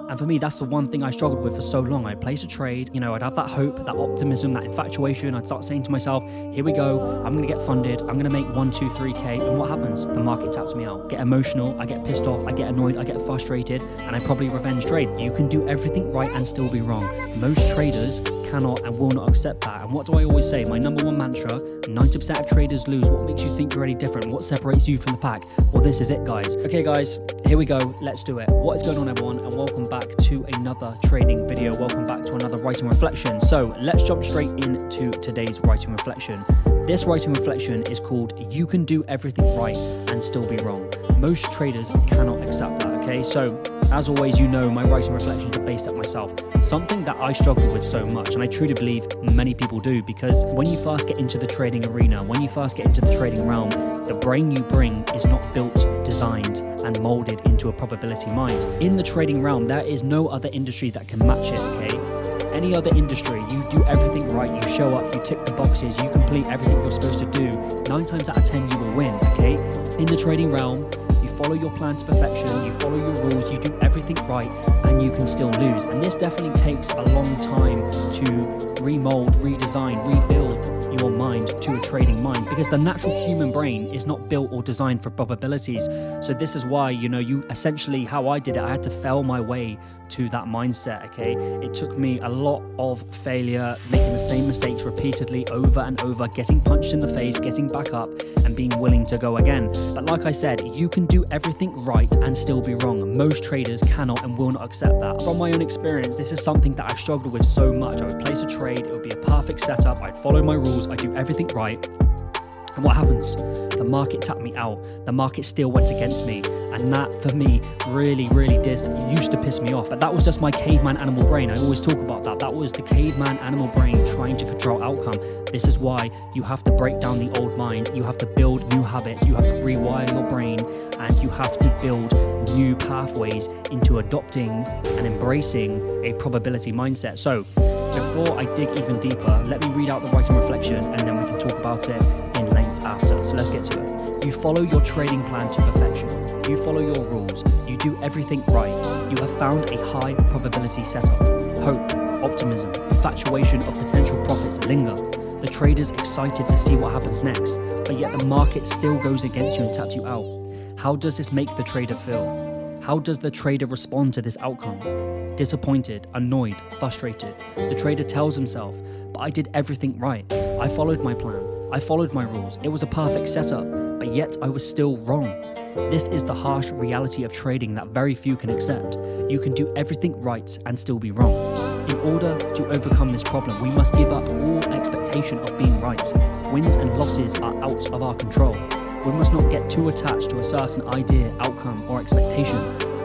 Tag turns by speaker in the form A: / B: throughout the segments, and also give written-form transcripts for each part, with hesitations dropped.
A: And for me, that's the one thing I struggled with for so long. I'd place a trade, you know, I'd have that hope, that optimism, that infatuation. I'd start saying to myself, here we go, I'm going to get funded, I'm going to make 1, 2, 3K. And what happens? The market taps me out. Get emotional, I get pissed off, I get annoyed, I get frustrated, and I probably revenge trade. You can do everything right and still be wrong. Most traders cannot and will not accept that. And what do I always say? My number one mantra, 90% of traders lose. What makes you think you're any different? What separates you from the pack? Well, this is it, guys. Okay, guys, here we go. Let's do it. What is going on, everyone? And welcome back to another trading video. Welcome back to another writing reflection. So let's jump straight into today's writing reflection. This writing reflection is called You Can Do Everything Right and Still Be Wrong. Most traders cannot accept that, okay? So as always, you know, my writing reflections are based on myself. Something that I struggle with so much, and I truly believe many people do, because when you first get into the trading arena, when you first get into the trading realm, the brain you bring is not built, designed, and molded into a probability mind. In the trading realm, there is no other industry that can match it, okay? Any other industry, you do everything right, you show up, you tick the boxes, you complete everything you're supposed to do. 9 times out of 10, you will win, okay? In the trading realm, you follow your plan to perfection, you follow your rules, you do everything right, and you can still lose. And this definitely takes a long time to remold, redesign, rebuild your mind to a trading mind, because the natural human brain is not built or designed for probabilities. So this is why, you know, you essentially, how I did it, I had to fail my way to that mindset, okay? It took me a lot of failure, making the same mistakes repeatedly over and over, getting punched in the face, getting back up, and being willing to go again. But like I said, you can do everything right and still be wrong. Most traders cannot and will not accept that. From my own experience, this is something that I struggled with so much. I would place a trade, it would be a perfect setup, I'd follow my rules, I'd do everything right. And what happens? The market tapped me out. The market still went against me. And that, for me, really used to piss me off. But that was just my caveman animal brain. I always talk about that. That was the caveman animal brain trying to control outcome. This is why you have to break down the old mind. You have to build new habits. You have to rewire your brain. And you have to build new pathways into adopting and embracing a probability mindset. So before I dig even deeper, let me read out the writing reflection and then we can talk about it in length after. So let's get to it. You follow your trading plan to perfection. You follow your rules. You do everything right. You have found a high probability setup. Hope, optimism, infatuation of potential profits linger. The trader's excited to see what happens next, but yet the market still goes against you and taps you out. How does this make the trader feel? How does the trader respond to this outcome? Disappointed, annoyed, frustrated. The trader tells himself, but I did everything right. I followed my plan. I followed my rules. It was a perfect setup, but yet I was still wrong. This is the harsh reality of trading that very few can accept. You can do everything right and still be wrong. In order to overcome this problem, we must give up all expectation of being right. Wins and losses are out of our control. We must not get too attached to a certain idea, outcome, or expectation,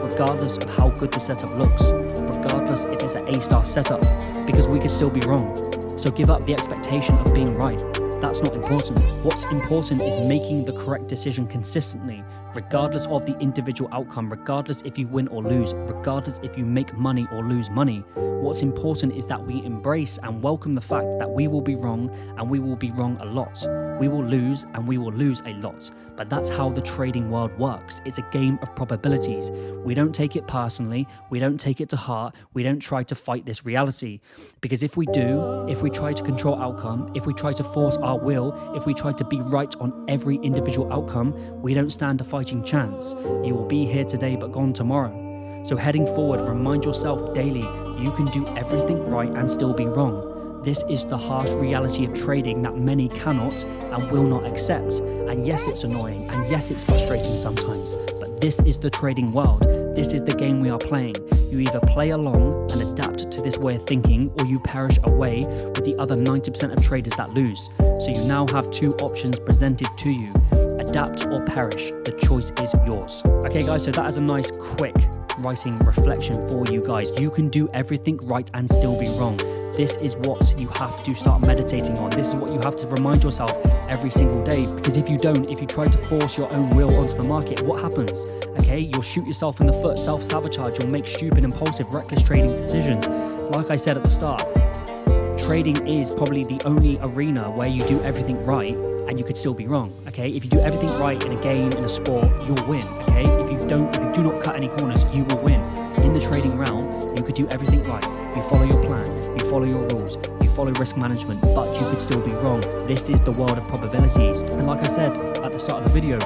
A: regardless of how good the setup looks, regardless if it's an A-star setup, because we could still be wrong. So give up the expectation of being right. That's not important. What's important is making the correct decision consistently, regardless of the individual outcome, regardless if you win or lose, regardless if you make money or lose money. What's important is that we embrace and welcome the fact that we will be wrong, and we will be wrong a lot. We will lose, and we will lose a lot. But that's how the trading world works. It's a game of probabilities. We don't take it personally. We don't take it to heart. We don't try to fight this reality. Because if we do, if we try to control outcome, if we try to force our will, if we try to be right on every individual outcome, we don't stand a fighting chance. You will be here today but gone tomorrow. So heading forward, remind yourself daily, you can do everything right and still be wrong. This is the harsh reality of trading that many cannot and will not accept. And yes, it's annoying, and yes, it's frustrating sometimes, but this is the trading world. This is the game we are playing. You either play along and adapt to this way of thinking, or you perish away with the other 90% of traders that lose. So you now have two options presented to you: adapt or perish. The choice is yours. Okay guys, so that is a nice quick writing reflection for you guys. You can do everything right and still be wrong. This is what you have to start meditating on. This is what you have to remind yourself every single day, because if you don't, if you try to force your own will onto the market, what happens? Okay, you'll shoot yourself in the foot, self-sabotage, you'll make stupid, impulsive, reckless trading decisions. Like I said at the start, trading is probably the only arena where you do everything right and you could still be wrong. Okay, if you do everything right in a game, in a sport, you'll win. Okay, if you do not cut any corners, you will win. in the trading realm, you could do everything right. You follow your plan, you follow your rules, you follow risk management, but you could still be wrong. This is the world of probabilities. And like I said at the start of the video,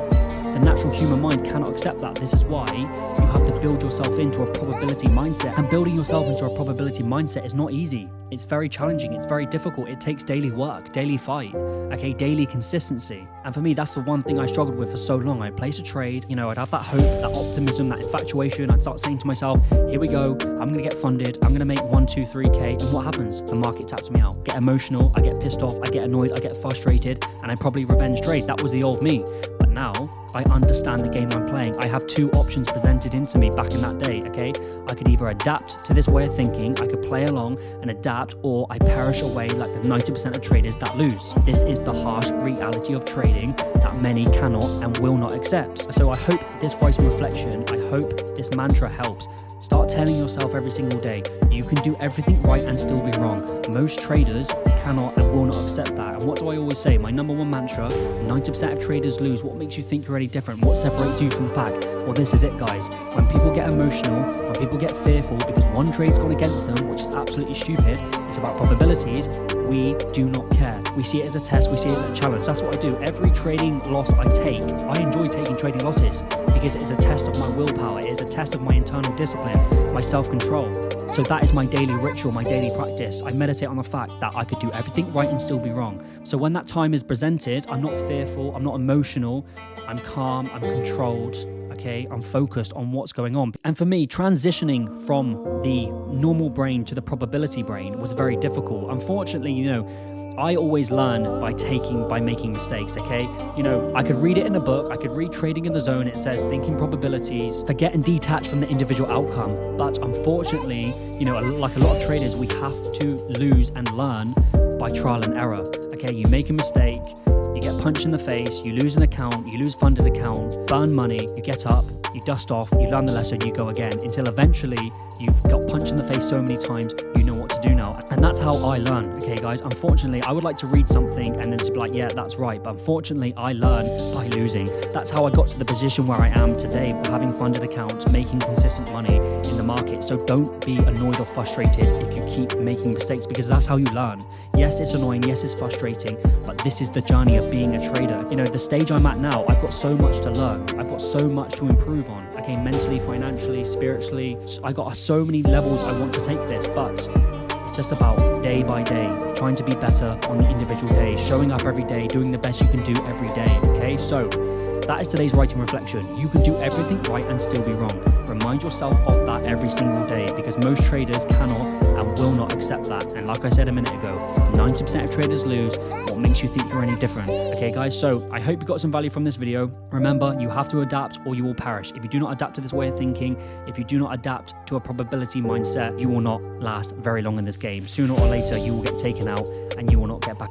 A: the natural human mind cannot accept that. This is why you have to build yourself into a probability mindset. And building yourself into a probability mindset is not easy. It's very challenging. It's very difficult. It takes daily work, daily fight, okay, daily consistency. And for me, that's the one thing I struggled with for so long. I'd place a trade, you know, I'd have that hope, that optimism, that infatuation. I'd start saying to myself, here we go, I'm gonna get funded, I'm gonna make 1, 2, 3K. And what happens? The market taps me out. Get emotional, I get pissed off, I get annoyed, I get frustrated, and I probably revenge trade. That was the old me. But now I understand the game I'm playing. I have two options presented into me back in that day, okay? I could either adapt to this way of thinking, I could play along and adapt, or I perish away like the 90% of traders that lose. This is the harsh reality of trading that many cannot and will not accept. So I hope this writing reflection, I hope this mantra helps. Start telling yourself every single day, you can do everything right and still be wrong. Most traders cannot and will not accept that. And what do I always say? My number one mantra, 90% of traders lose. What makes you think you're any different? What separates you from the pack? Well, this is it, guys. When people get emotional, when people get fearful because one trade's gone against them, which is absolutely stupid, it's about probabilities, we do not care. We see it as a test, we see it as a challenge. That's what I do. Every trading loss I take, I enjoy taking trading losses because it is a test of my willpower, it is a test of my internal discipline, my self-control. So that is my daily ritual, my daily practice. I meditate on the fact that I could do everything right and still be wrong. So when that time is presented, I'm not fearful, I'm not emotional, I'm calm, I'm controlled, okay? I'm focused on what's going on. And for me, transitioning from the normal brain to the probability brain was very difficult. Unfortunately, you know, I always learn by making mistakes, okay? You know, I could read it in a book, I could read Trading in the Zone, it says thinking probabilities, forget and detach from the individual outcome. But unfortunately, you know, like a lot of traders, we have to lose and learn by trial and error, okay? You make a mistake, you get punched in the face, you lose an account, you lose funded account, burn money, you get up, you dust off, you learn the lesson, you go again, until eventually you've got punched in the face so many times, you know what to do now. And that's how I learn, okay guys? Unfortunately, I would like to read something and then to be like, yeah, that's right. But unfortunately, I learn by losing. That's how I got to the position where I am today, having funded accounts, making consistent money in the market. So don't be annoyed or frustrated if you keep making mistakes, because that's how you learn. Yes, it's annoying. Yes, it's frustrating, but this is the journey of being a trader. You know, the stage I'm at now, I've got so much to learn. I've got so much to improve on, okay? Mentally, financially, spiritually. I got so many levels I want to take this, but it's just about day by day, trying to be better on the individual day, showing up every day, doing the best you can do every day, okay? So that is today's writing reflection. You can do everything right and still be wrong. Remind yourself of that every single day, because most traders cannot and will not accept that. And like I said a minute ago, 90% of traders lose. What makes you think you're any different? Okay, guys, so I hope you got some value from this video. Remember, you have to adapt or you will perish. If you do not adapt to this way of thinking, if you do not adapt to a probability mindset, you will not last very long in this game. Sooner or later, you will get taken out and you will not get back.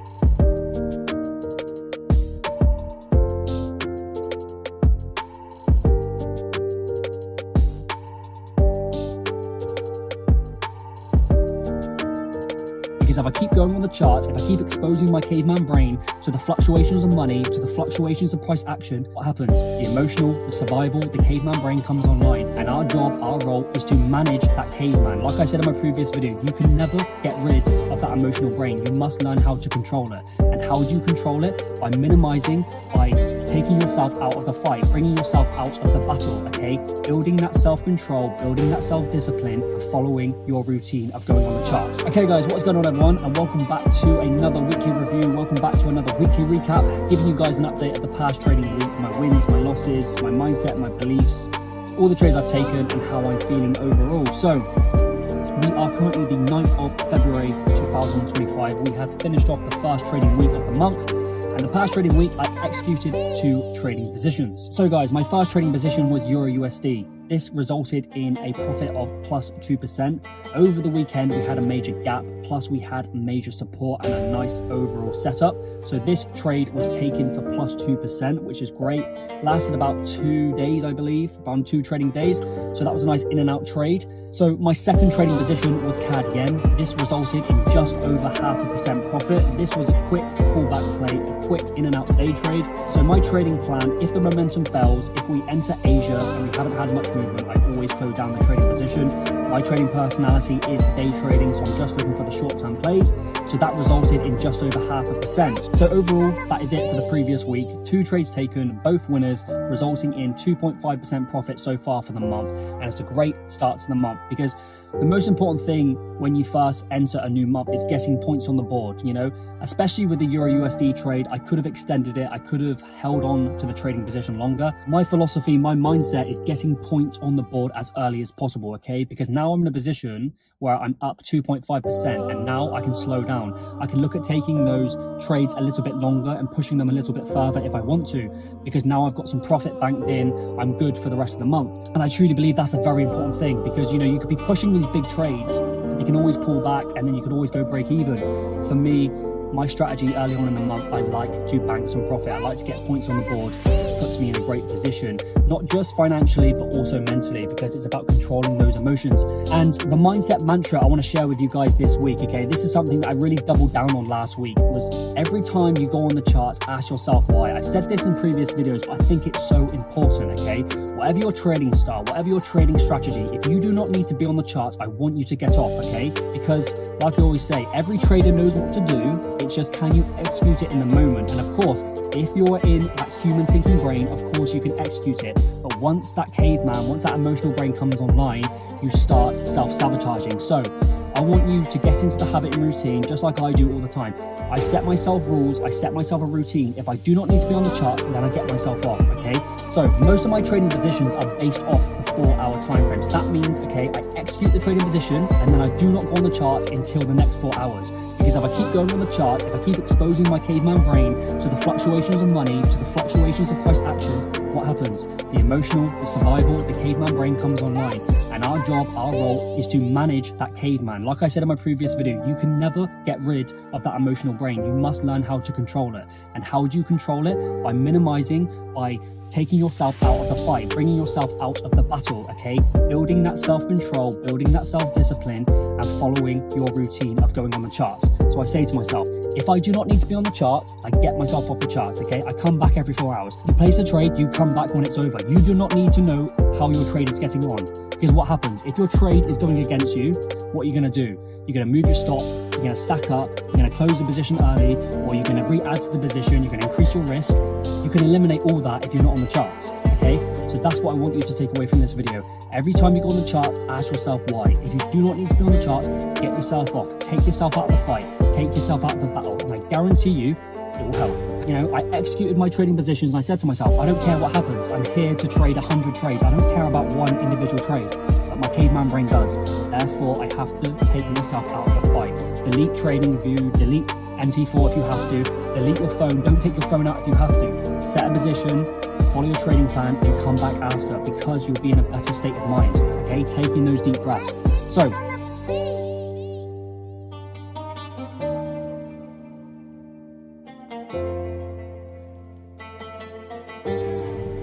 A: If I keep going on the charts, if I keep exposing my caveman brain to the fluctuations of money, to the fluctuations of price action, what happens? The emotional, the survival, the caveman brain comes online. And our job, our role is to manage that caveman. Like I said in my previous video, you can never get rid of that emotional brain. You must learn how to control it. And how do you control it? By minimizing, by taking yourself out of the fight, bringing yourself out of the battle, okay? Building that self-control, building that self-discipline, and following your routine of going on the charts. Okay guys, what's going on everyone? And welcome back to another weekly review. Welcome back to another weekly recap, giving you guys an update of the past trading week, my wins, my losses, my mindset, my beliefs, all the trades I've taken and how I'm feeling overall. So we are currently the 9th of February 2025. We have finished off the first trading week of the month. And the past trading week, I executed 2 trading positions. So guys, my first trading position was Euro USD. This resulted in a profit of plus 2%. Over the weekend, we had a major gap, plus we had major support and a nice overall setup. So this trade was taken for plus 2%, which is great. Lasted about 2 days, I believe, around 2 trading days. So that was a nice in and out trade. So my second trading position was CAD yen. This resulted in just over 0.5% profit. This was a quick pullback play, a quick in and out day trade. So my trading plan, if the momentum fails, if we enter Asia and we haven't had much movement, I always close down the trading position. My trading personality is day trading, so I'm just looking for the short-term plays. So that resulted in just over 0.5%. So overall, that is it for the previous week. 2 trades taken, both winners, resulting in 2.5% profit so far for the month. And it's a great start to the month, because the most important thing when you first enter a new month is getting points on the board, you know, especially with the Euro USD trade. I could have extended it. I could have held on to the trading position longer. My philosophy, my mindset is getting points on the board as early as possible, okay? Because now I'm in a position where I'm up 2.5%, and now I can slow down. I can look at taking those trades a little bit longer and pushing them a little bit further if I want to, because now I've got some profit banked in. I'm good for the rest of the month. And I truly believe that's a very important thing, because, you know, you could be pushing these big trades, but they can always pull back, and then you could always go break even. For me, my strategy early on in the month, I like to bank some profit. I like to get points on the board, which puts me in a great position, not just financially, but also mentally, because it's about controlling those emotions. And the mindset mantra I want to share with you guys this week, okay, this is something that I really doubled down on last week, was every time you go on the charts, ask yourself why. I said this in previous videos, but I think it's so important, okay? Whatever your trading style, whatever your trading strategy, if you do not need to be on the charts, I want you to get off, okay? Because like I always say, every trader knows what to do. It's just, can you execute it in the moment? And of course, if you're in that human thinking brain, of course you can execute it. But once that caveman, once that emotional brain comes online, you start self-sabotaging. So I want you to get into the habit and routine, just like I do all the time. I set myself rules, I set myself a routine. If I do not need to be on the charts, then I get myself off, okay? So most of my trading positions are based off the 4-hour time frame. So that means, okay, I execute the trading position, and then I do not go on the charts until the next 4 hours. Because if I keep going on the charts, if I keep exposing my caveman brain to the fluctuations of money, to the fluctuations of price action, what happens? The emotional, the survival, the caveman brain comes online. And our job, our role, is to manage that caveman. Like I said in my previous video, you can never get rid of that emotional brain. You must learn how to control it. And how do you control it? By minimizing, by taking yourself out of the fight, bringing yourself out of the battle, okay? Building that self-control, building that self-discipline, and following your routine of going on the charts. So I say to myself, if I do not need to be on the charts, I get myself off the charts, okay? I come back every 4 hours. You place a trade, you come back when it's over. You do not need to know how your trade is getting on. Because what happens? If your trade is going against you, what are you going to do? You're going to move your stop, you're going to stack up, you're going to close the position early, or you're going to re-add to the position, you're going to increase your risk. You can eliminate all that if you're not on the charts, okay? So that's what I want you to take away from this video. Every time you go on the charts, ask yourself why. If you do not need to be on the charts, get yourself off. Take yourself out of the fight. Take yourself out of the battle. And I guarantee you, it will help. You know, I executed my trading positions and I said to myself, I don't care what happens. I'm here to trade 100 trades. I don't care about one individual trade, but my caveman brain does. Therefore, I have to take myself out of the fight. Delete trading view, delete MT4 if you have to, delete your phone, don't take your phone out if you have to. Set a position, follow your trading plan, and come back after, because you'll be in a better state of mind, okay? Taking those deep breaths. So,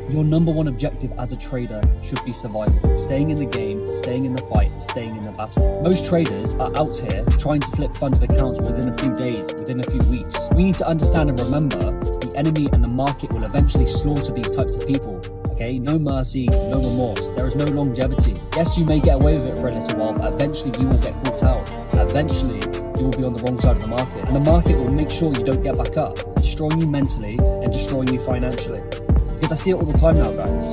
A: your number one objective as a trader should be survival. Staying in the game, staying in the fight, staying in the battle. Most traders are out here trying to flip funded accounts within a few days, within a few weeks. We need to understand and remember, the enemy and the market will eventually slaughter these types of people. Okay, no mercy, no remorse. There is no longevity. Yes, you may get away with it for a little while, but eventually you will get caught out. Eventually, you will be on the wrong side of the market. And the market will make sure you don't get back up, destroying you mentally and destroying you financially. Because I see it all the time now, guys.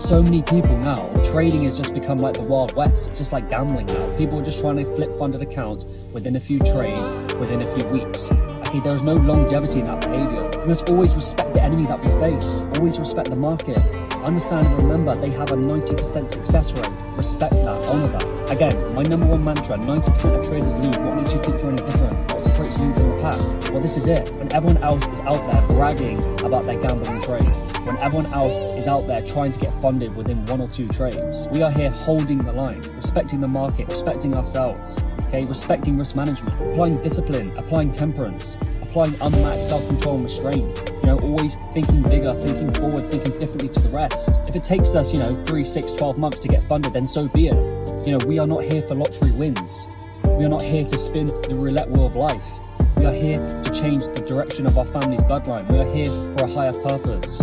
A: So many people now, trading has just become like the Wild West. It's just like gambling now. People are just trying to flip funded accounts within a few trades, within a few weeks. Okay, there is no longevity in that behavior. We must always respect the enemy that we face. Always respect the market. Understand and remember, they have a 90% success rate. Respect that, honor that. Again, my number one mantra, 90% of traders lose. What makes you think you're any different? What separates you from the pack? Well, this is it. When everyone else is out there bragging about their gambling trades, when everyone else is out there trying to get funded within 1 or 2 trades, we are here holding the line, respecting the market, respecting ourselves, okay, respecting risk management, applying discipline, applying temperance, applying unmatched self-control and restraint, you know, always thinking bigger, thinking forward, thinking differently to the rest. If it takes us, 3, 6, 12 months to get funded, then so be it. We are not here for lottery wins. We are not here to spin the roulette wheel of life. We are here to change the direction of our family's bloodline. We are here for a higher purpose.